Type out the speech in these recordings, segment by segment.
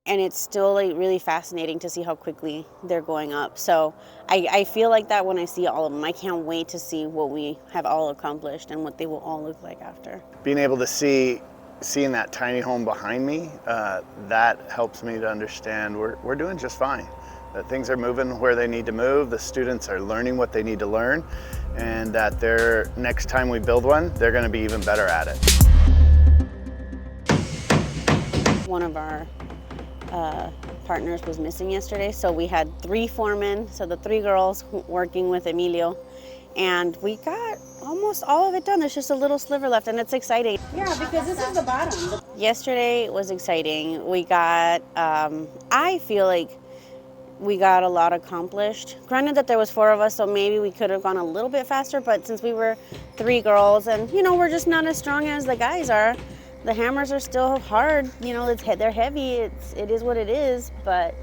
and it's still like really fascinating to see how quickly they're going up. So I feel like that when I see all of them. I can't wait to see what we have all accomplished and what they will all look like after. Being able to seeing that tiny home behind me, that helps me to understand we're doing just fine. That things are moving where they need to move, the students are learning what they need to learn, and that next time we build one, they're going to be even better at it. One of our partners was missing yesterday, so we had 3 foremen, so the 3 girls working with Emilio, and we got almost all of it done. There's just a little sliver left, and it's exciting. Yeah, because this is the bottom. Yesterday was exciting. We got, I feel like we got a lot accomplished. Granted that there was 4 of us, so maybe we could have gone a little bit faster, but since we were 3 girls and, we're just not as strong as the guys are, the hammers are still hard, they're heavy, it is what it is, but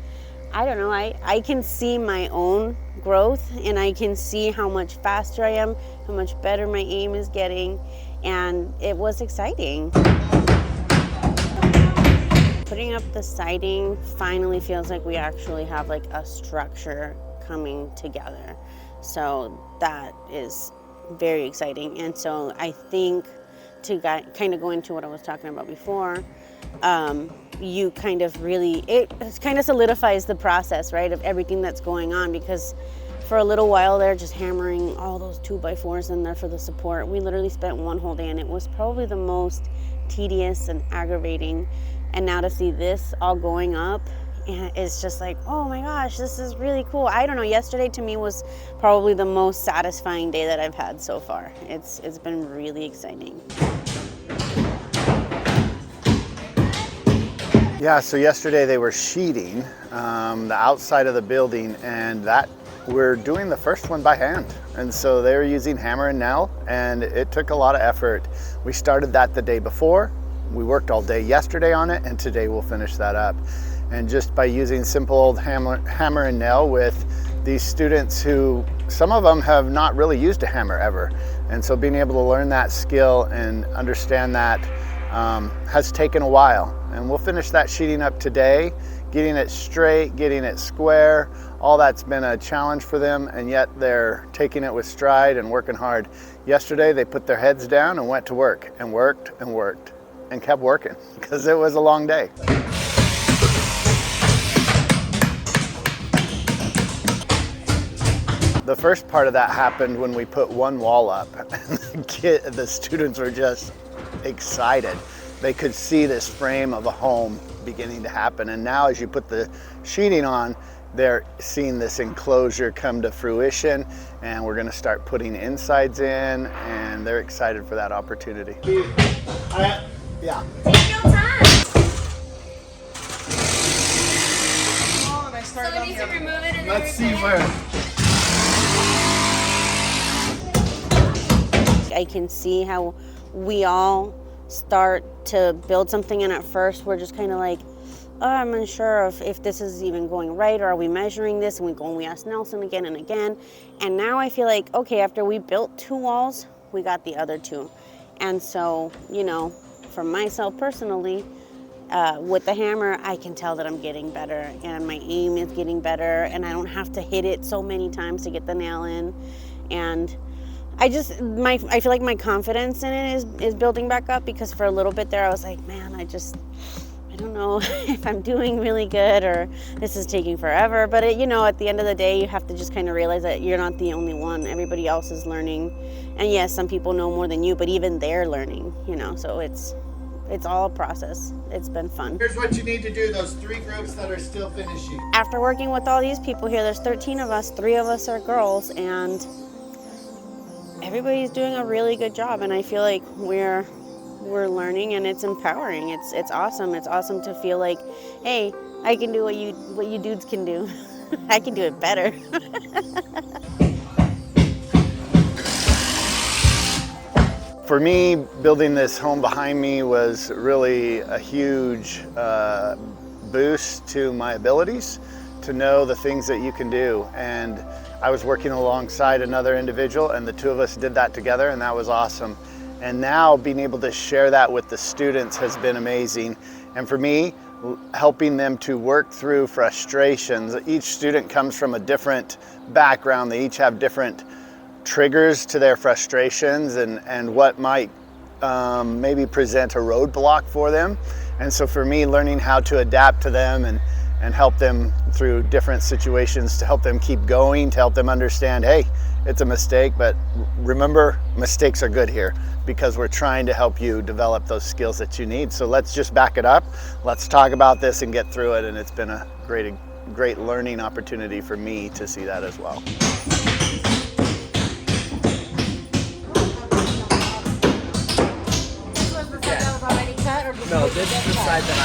I don't know, I can see my own growth, and I can see how much faster I am, how much better my aim is getting, and it was exciting. Putting up the siding finally feels like we actually have like a structure coming together. So that is very exciting. And so I think to kind of go into what I was talking about before, you kind of really, it kind of solidifies the process, right, of everything that's going on, because for a little while they're just hammering all those 2x4s in there for the support. We literally spent one whole day, and it was probably the most tedious and aggravating. And now to see this all going up, it's just like, oh my gosh, this is really cool. I don't know, yesterday to me was probably the most satisfying day that I've had so far. It's been really exciting. Yeah, so yesterday they were sheeting the outside of the building, and that we're doing the first one by hand. And so they're using hammer and nail, and it took a lot of effort. We started that the day before. We worked all day yesterday on it, and today we'll finish that up. And just by using simple old hammer and nail with these students who, some of them have not really used a hammer ever. And so being able to learn that skill and understand that has taken a while. And we'll finish that sheeting up today, getting it straight, getting it square. All that's been a challenge for them, and yet they're taking it with stride and working hard. Yesterday they put their heads down and went to work and worked and worked and kept working because it was a long day. The first part of that happened when we put one wall up, and the students were just excited. They could see this frame of a home beginning to happen, and now as you put the sheeting on, they're seeing this enclosure come to fruition, and we're going to start putting insides in, and they're excited for that opportunity. Yeah. Take your time. Someone needs to remove it and Let's see where. I can see how we all start to build something, and at first we're just kind of like, oh, I'm unsure if this is even going right, or are we measuring this? And we go and we ask Nelson again and again. And now I feel like, okay, after we built 2 walls, we got the other 2. And so, for myself personally, with the hammer, I can tell that I'm getting better, and my aim is getting better, and I don't have to hit it so many times to get the nail in. And I feel like my confidence in it is building back up, because for a little bit there I was like, man, I don't know if I'm doing really good, or this is taking forever. But at the end of the day, you have to just kind of realize that you're not the only one. Everybody else is learning. And yes, some people know more than you, but even they're learning, so it's all a process. It's been fun. Here's what you need to do, those 3 groups that are still finishing. After working with all these people here, there's 13 of us, 3 of us are girls, and everybody's doing a really good job. And I feel like we're learning, and it's empowering. It's awesome. It's awesome to feel like, hey, I can do what you dudes can do. I can do it better. For me, building this home behind me was really a huge boost to my abilities to know the things that you can do. And I was working alongside another individual, and the 2 of us did that together, and that was awesome. And now being able to share that with the students has been amazing. And for me, helping them to work through frustrations. Each student comes from a different background. They each have different triggers to their frustrations and what might maybe present a roadblock for them. And so for me, learning how to adapt to them and help them through different situations to help them keep going, to help them understand, hey, it's a mistake, but remember, mistakes are good here because we're trying to help you develop those skills that you need. So let's just back it up. Let's talk about this and get through it. And it's been a great learning opportunity for me to see that as well. This was the side that was already cut, or No, this is the side that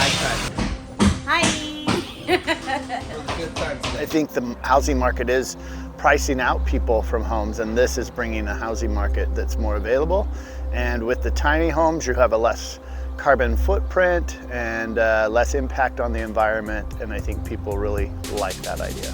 Hi. I cut. Good time today. I think the housing market is pricing out people from homes, and this is bringing a housing market that's more available. And with the tiny homes, you have a less carbon footprint and less impact on the environment, and I think people really like that idea.